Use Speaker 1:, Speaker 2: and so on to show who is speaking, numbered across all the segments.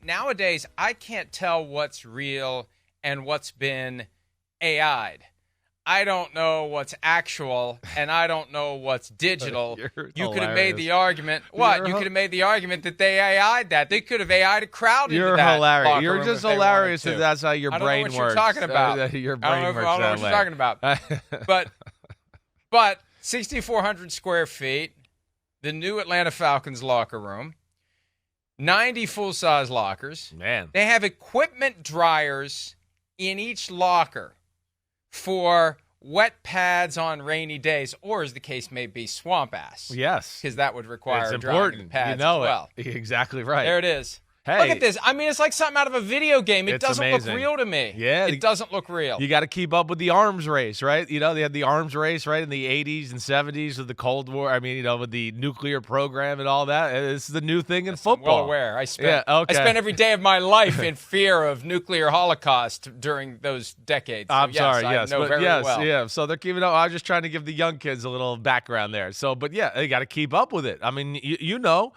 Speaker 1: nowadays I can't tell what's real and what's been AI'd. I don't know what's actual, and I don't know what's digital. You could have made the argument. What? You could have made the argument that they AI'd that. They could have AI'd a crowd into that.
Speaker 2: You're hilarious.
Speaker 1: You're
Speaker 2: just hilarious if that's how your brain works.
Speaker 1: I don't know what you're talking about.
Speaker 2: Your brain works that way.
Speaker 1: I don't know what you're talking about. But 6,400 square feet, the new Atlanta Falcons locker room, 90 full-size lockers.
Speaker 2: Man.
Speaker 1: They have equipment dryers in each locker for wet pads on rainy days, or as the case may be, swamp ass.
Speaker 2: Yes.
Speaker 1: Because that would require
Speaker 2: it's
Speaker 1: drying
Speaker 2: important.
Speaker 1: the pads
Speaker 2: you know
Speaker 1: as well.
Speaker 2: It. Exactly right.
Speaker 1: There it is.
Speaker 2: Hey,
Speaker 1: look at this. I mean, it's like something out of a video game. It doesn't
Speaker 2: amazing.
Speaker 1: look real to me.
Speaker 2: Yeah.
Speaker 1: It doesn't look real.
Speaker 2: You got to keep up with the arms race, right? You know, they had the arms race, right, in the 80s and 70s with the Cold War. I mean, you know, with the nuclear program and all that. This is the new thing in football.
Speaker 1: I'm well aware. I spent every day of my life in fear of nuclear holocaust during those decades. So
Speaker 2: I'm sorry,
Speaker 1: yes. I know very well.
Speaker 2: Yeah. So they're keeping up. I was just trying to give the young kids a little background there. So, but yeah, they got to keep up with it. I mean, you know.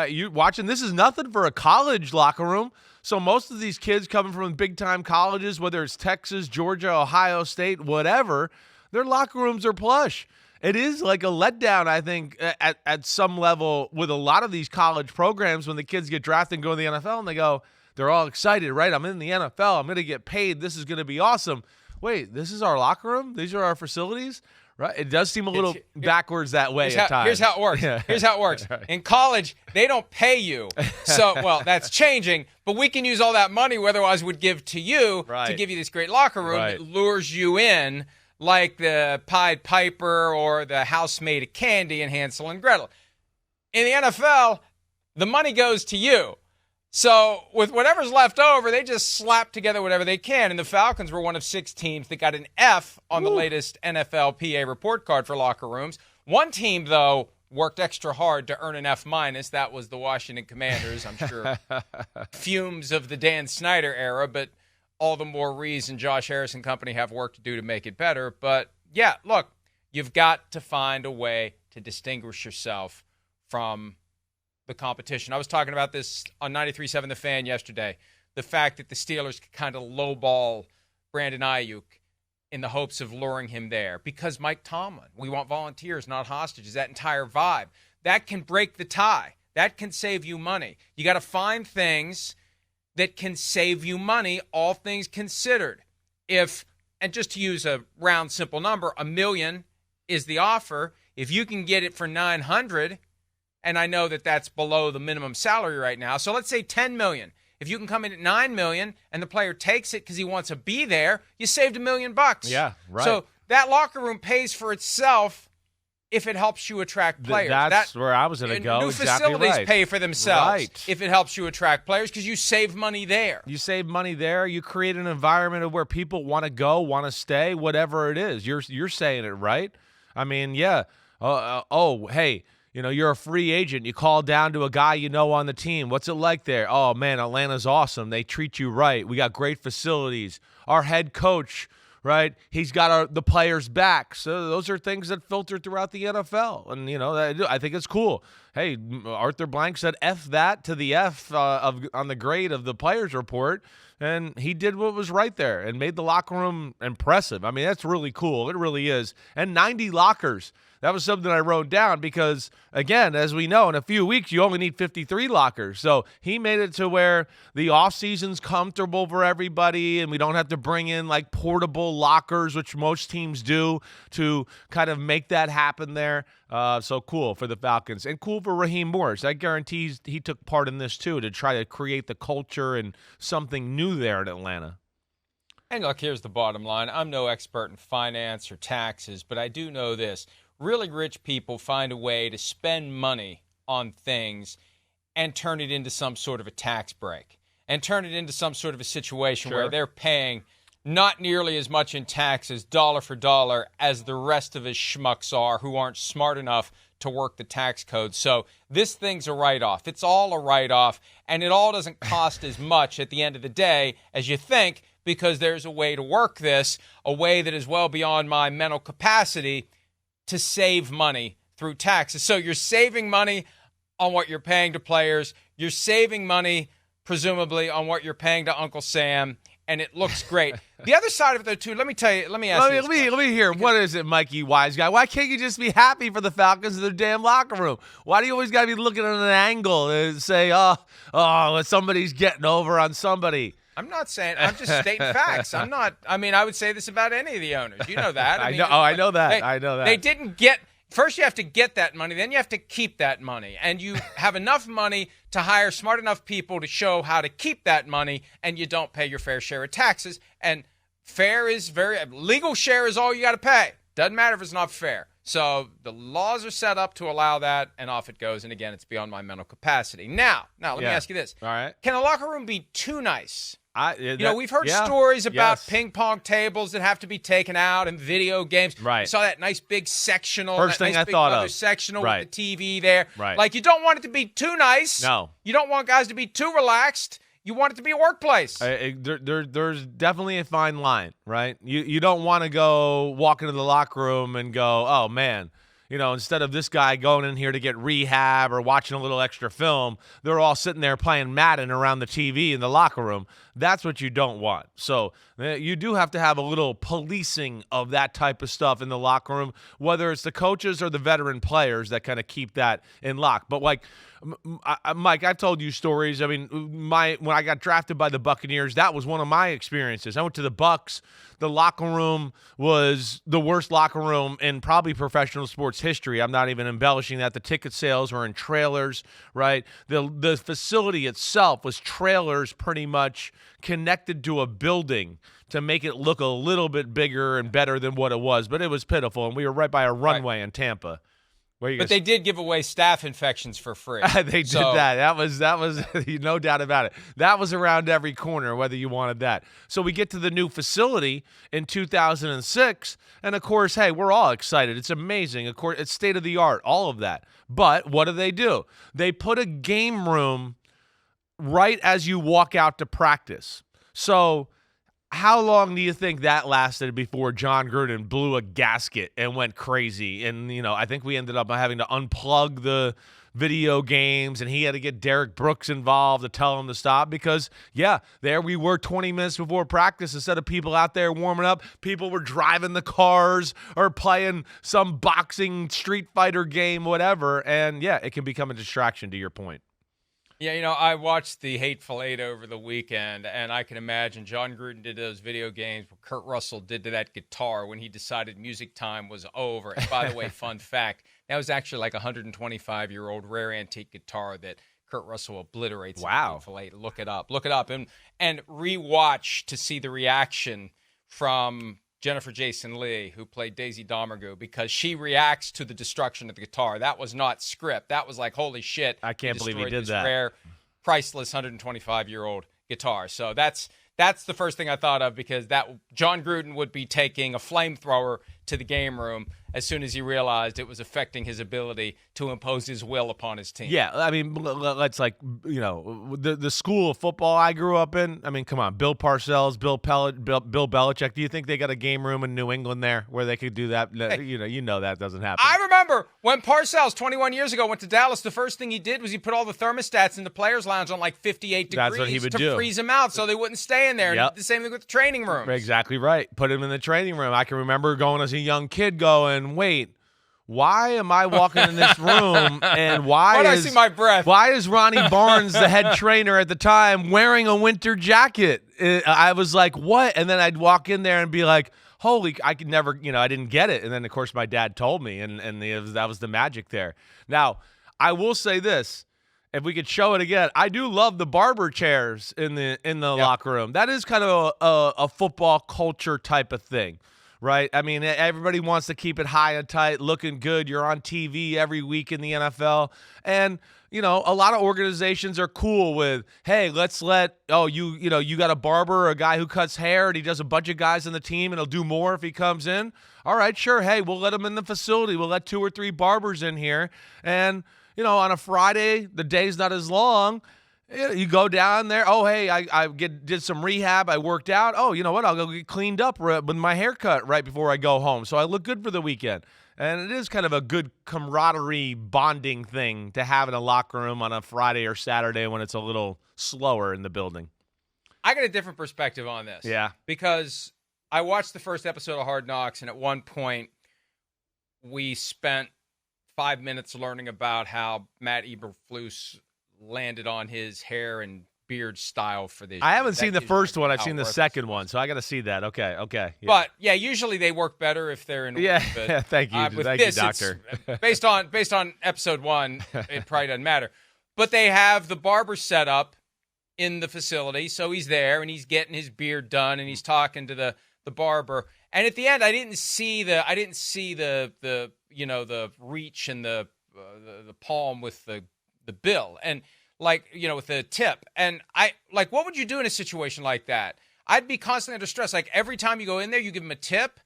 Speaker 2: You watching, this is nothing for a college locker room. So most of these kids coming from big-time colleges, whether it's Texas, Georgia, Ohio State, whatever, their locker rooms are plush. It is like a letdown, I think, at some level with a lot of these college programs when the kids get drafted and go to the NFL and they're all excited, right? I'm in the NFL. I'm going to get paid. This is going to be awesome. Wait, this is our locker room? These are our facilities? Right, it does seem a little backwards that way at times.
Speaker 1: Here's how it works.
Speaker 2: Yeah.
Speaker 1: Here's how it works.
Speaker 2: Right.
Speaker 1: In college, they don't pay you. So, well, that's changing, but we can use all that money we otherwise would give to you to give you this great locker room that lures you in like the Pied Piper or the house made of candy in Hansel and Gretel. In the NFL, the money goes to you. So with whatever's left over, they just slap together whatever they can. And the Falcons were one of 6 teams that got an F on the latest NFLPA report card for locker rooms. One team, though, worked extra hard to earn an F-. That was the Washington Commanders. I'm sure fumes of the Dan Snyder era, but all the more reason Josh Harris and company have work to do to make it better. But, yeah, look, you've got to find a way to distinguish yourself from the competition. I was talking about this on 93.7 The Fan yesterday. The fact that the Steelers could kind of lowball Brandon Ayuk in the hopes of luring him there. Because Mike Tomlin, we want volunteers, not hostages, that entire vibe. That can break the tie. That can save you money. You got to find things that can save you money, all things considered. And just to use a round, simple number, $1 million is the offer. If you can get it for $900,000, and I know that that's below the minimum salary right now. So let's say $10 million. If you can come in at $9 million and the player takes it because he wants to be there, you saved $1 million.
Speaker 2: Yeah, right.
Speaker 1: So that locker room pays for itself if it helps you attract players.
Speaker 2: That's where I was going to go.
Speaker 1: New
Speaker 2: exactly
Speaker 1: facilities pay for themselves if it helps you attract players because you save money there.
Speaker 2: You save money there. You create an environment of where people want to go, want to stay, whatever it is. You're saying it right. I mean, yeah. Hey. You know, you're a free agent. You call down to a guy you know on the team. What's it like there? Oh, man, Atlanta's awesome. They treat you right. We got great facilities. Our head coach, right, he's got the players back. So those are things that filter throughout the NFL. And, you know, I think it's cool. Hey, Arthur Blank said F that to the F on the grade of the players report. And he did what was right there and made the locker room impressive. I mean, that's really cool. It really is. And 90 lockers. That was something I wrote down because, again, as we know, in a few weeks, you only need 53 lockers. So he made it to where the offseason's comfortable for everybody and we don't have to bring in, like, portable lockers, which most teams do, to kind of make that happen there. So cool for the Falcons. And cool for Raheem Morris. That guarantees he took part in this, too, to try to create the culture and something new there in Atlanta.
Speaker 1: And look, here's the bottom line. I'm no expert in finance or taxes, but I do know this. Really rich people find a way to spend money on things and turn it into some sort of a tax break and turn it into some sort of a situation where they're paying not nearly as much in taxes dollar for dollar as the rest of us schmucks are who aren't smart enough to work the tax code. So this thing's a write-off. It's all a write-off, and it all doesn't cost as much at the end of the day as you think because there's a way to work this, a way that is well beyond my mental capacity to save money through taxes. So you're saving money on what you're paying to players. You're saving money presumably, on what you're paying to Uncle Sam, and it looks great. The other side of it, though, too, let me ask you
Speaker 2: Let me hear. What is it, Mikey Wise Guy? Why can't you just be happy for the Falcons in their damn locker room? Why do you always got to be looking at an angle and say, somebody's getting over on somebody?
Speaker 1: I'm not saying. I'm just stating facts. I'm not. I mean, I would say this about any of the owners. You know that.
Speaker 2: I know that.
Speaker 1: They didn't get. First, you have to get that money. Then you have to keep that money. And you have enough money to hire smart enough people to show how to keep that money, and you don't pay your fair share of taxes. And legal share is all you got to pay. Doesn't matter if it's not fair. So the laws are set up to allow that, and off it goes. And again, it's beyond my mental capacity. Now, let me ask you this.
Speaker 2: All right.
Speaker 1: Can a locker room be too nice? We've heard
Speaker 2: yeah,
Speaker 1: stories about
Speaker 2: yes.
Speaker 1: ping pong tables that have to be taken out and video games.
Speaker 2: Right.
Speaker 1: You saw that nice big sectional.
Speaker 2: First thing I thought of.
Speaker 1: Sectional
Speaker 2: right.
Speaker 1: with the TV there.
Speaker 2: Right.
Speaker 1: Like, you don't want it to be too nice.
Speaker 2: No.
Speaker 1: You don't want guys to be too relaxed. You want it to be a workplace.
Speaker 2: There's definitely a fine line, right? You don't want to go walk into the locker room and go, oh, man. Instead of this guy going in here to get rehab or watching a little extra film, they're all sitting there playing Madden around the TV in the locker room. That's what you don't want. So you do have to have a little policing of that type of stuff in the locker room, whether it's the coaches or the veteran players that kind of keep that in lock. But like, Mike, I've told you stories. I mean, when I got drafted by the Buccaneers, that was one of my experiences. I went to the Bucs. The locker room was the worst locker room in probably professional sports history. I'm not even embellishing that. The ticket sales were in trailers, right? The facility itself was trailers pretty much connected to a building to make it look a little bit bigger and better than what it was. But it was pitiful, and we were right by a runway in Tampa.
Speaker 1: But they did give away staph infections for free.
Speaker 2: They did that. That was no doubt about it. That was around every corner, whether you wanted that. So we get to the new facility in 2006, and of course, hey, we're all excited. It's amazing. Of course, it's state of the art, all of that. But what do? They put a game room right as you walk out to practice. So how long do you think that lasted before John Gruden blew a gasket and went crazy? And, I think we ended up having to unplug the video games, and he had to get Derek Brooks involved to tell him to stop because, there we were 20 minutes before practice. Instead of people out there warming up, people were driving the cars or playing some boxing, Street Fighter game, whatever. And, it can become a distraction, to your point.
Speaker 1: Yeah, I watched the Hateful Eight over the weekend, and I can imagine John Gruden did those video games, what Kurt Russell did to that guitar when he decided music time was over. And by the way, fun fact, that was actually like a 125-year-old rare antique guitar that Kurt Russell obliterates.
Speaker 2: Wow.
Speaker 1: Hateful Eight. Look it up, and rewatch to see the reaction from Jennifer Jason Leigh, who played Daisy Domergue, because she reacts to the destruction of the guitar. That was not script. That was like, holy shit.
Speaker 2: I can't believe he did
Speaker 1: this
Speaker 2: that.
Speaker 1: Rare, priceless 125-year-old guitar. So that's the first thing I thought of, because that John Gruden would be taking a flamethrower to the game room as soon as he realized it was affecting his ability to impose his will upon his team.
Speaker 2: Yeah, I mean, let's the school of football I grew up in. I mean, come on, Bill Parcells, Bill Belichick. Do you think they got a game room in New England there where they could do that?
Speaker 1: Hey,
Speaker 2: you know that doesn't happen.
Speaker 1: I remember when Parcells 21 years ago went to Dallas. The first thing he did was he put all the thermostats in the players' lounge on like 58 degrees.
Speaker 2: That's what he would do.
Speaker 1: Freeze them out so they wouldn't stay in there.
Speaker 2: Yep.
Speaker 1: And the same thing with the training rooms.
Speaker 2: Exactly right. Put him in the training room. I can remember going as a young kid going, wait, why am I walking in this room and why
Speaker 1: I see my breath?
Speaker 2: Why is Ronnie Barnes, the head trainer at the time, wearing a winter jacket? I was like, what? And then I'd walk in there and be like, holy, I could never, I didn't get it. And then, of course, my dad told me, and that was the magic there. Now, I will say this. If we could show it again, I do love the barber chairs in the locker room. That is kind of a football culture type of thing, right? I mean, everybody wants to keep it high and tight, looking good. You're on TV every week in the NFL. And, a lot of organizations are cool with, hey, let's you got a barber or a guy who cuts hair and he does a bunch of guys on the team and he'll do more if he comes in. All right, sure. Hey, we'll let him in the facility. We'll let 2 or 3 barbers in here. And, on a Friday, the day's not as long. You go down there. Oh, hey, I did some rehab. I worked out. Oh, you know what? I'll go get cleaned up with my haircut right before I go home, so I look good for the weekend. And it is kind of a good camaraderie bonding thing to have in a locker room on a Friday or Saturday when it's a little slower in the building.
Speaker 1: I got a different perspective on this.
Speaker 2: Yeah.
Speaker 1: Because I watched the first episode of Hard Knocks, and at one point we spent 5 minutes learning about how Matt Eberflus landed on his hair and beard style for this.
Speaker 2: I haven't seen the first one. I've seen the second one, so I got to see that. Okay. Yeah.
Speaker 1: But yeah, usually they work better if they're in.
Speaker 2: Yeah. Thank you. Thank you, doctor.
Speaker 1: based on episode 1, it probably doesn't matter. But they have the barber set up in the facility, so he's there and he's getting his beard done and he's talking to the barber. And at the end, I didn't see the the reach and the palm with the bill and with the tip. And what would you do in a situation like that? I'd be constantly under stress. Like every time you go in there, you give them a tip,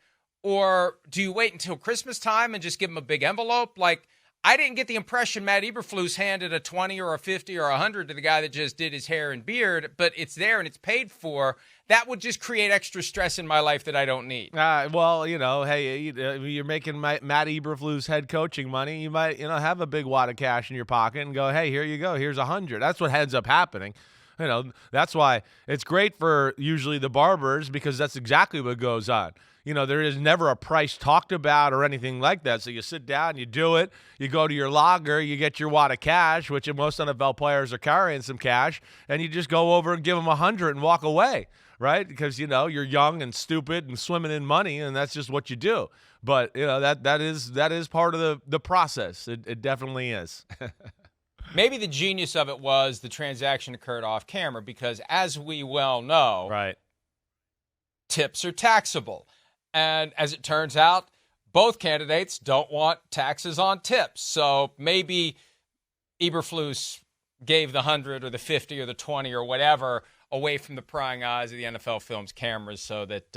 Speaker 1: or do you wait until Christmas time and just give them a big envelope? Like I didn't get the impression Matt Eberflus handed a 20 or a 50 or 100 to the guy that just did his hair and beard, but it's there and it's paid for. That would just create extra stress in my life that I don't need.
Speaker 2: Well, hey, you're making Matt Eberflus head coaching money. You might, have a big wad of cash in your pocket and go, hey, here you go. Here's 100. That's what ends up happening. That's why it's great for usually the barbers, because that's exactly what goes on. There is never a price talked about or anything like that. So you sit down, you do it, you go to your locker, you get your wad of cash, which most NFL players are carrying some cash, and you just go over and give them 100 and walk away, right? Because, you're young and stupid and swimming in money, and that's just what you do. But, that is part of the process. It definitely is.
Speaker 1: Maybe the genius of it was the transaction occurred off camera because, as we well know,
Speaker 2: right,
Speaker 1: tips are taxable. And as it turns out, both candidates don't want taxes on tips. So maybe Eberflus gave the 100 or the 50 or the 20 or whatever away from the prying eyes of the NFL Films cameras so that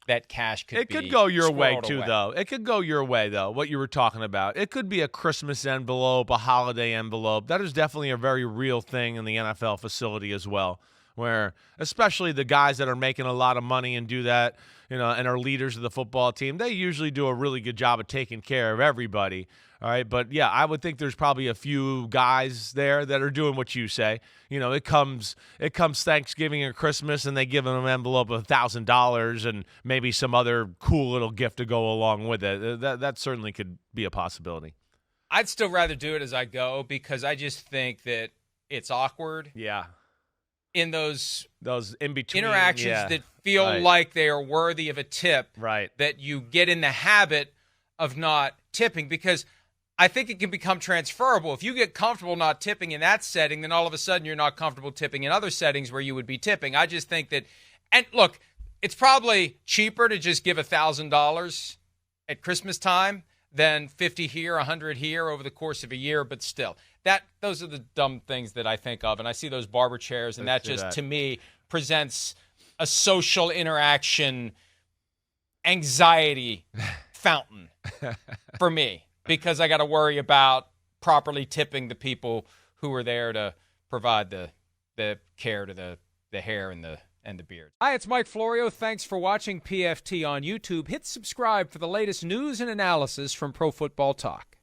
Speaker 1: that cash could be
Speaker 2: It could go your way, too,
Speaker 1: away.
Speaker 2: though. It could go your way, though, what you were talking about. It could be a Christmas envelope, a holiday envelope. That is definitely a very real thing in the NFL facility as well, where especially the guys that are making a lot of money and do that, and are leaders of the football team, they usually do a really good job of taking care of everybody. All right. But yeah, I would think there's probably a few guys there that are doing what you say. It comes Thanksgiving or Christmas and they give them an envelope of $1,000 and maybe some other cool little gift to go along with it. That certainly could be a possibility.
Speaker 1: I'd still rather do it as I go because I just think that it's awkward.
Speaker 2: Yeah.
Speaker 1: In those
Speaker 2: in-between
Speaker 1: interactions that feel like they are worthy of a tip,
Speaker 2: right,
Speaker 1: that you get in the habit of not tipping, because I think it can become transferable. If you get comfortable not tipping in that setting, then all of a sudden you're not comfortable tipping in other settings where you would be tipping. I just think that, and look, it's probably cheaper to just give $1,000 at Christmas time than 50 here, 100 here over the course of a year, but still. Those are the dumb things that I think of, and I see those barber chairs, and that just, to me, presents a social interaction anxiety fountain for me, because I got to worry about properly tipping the people who are there to provide the care to the hair and the beard. Hi, it's Mike Florio. Thanks for watching PFT on YouTube. Hit subscribe for the latest news and analysis from Pro Football Talk.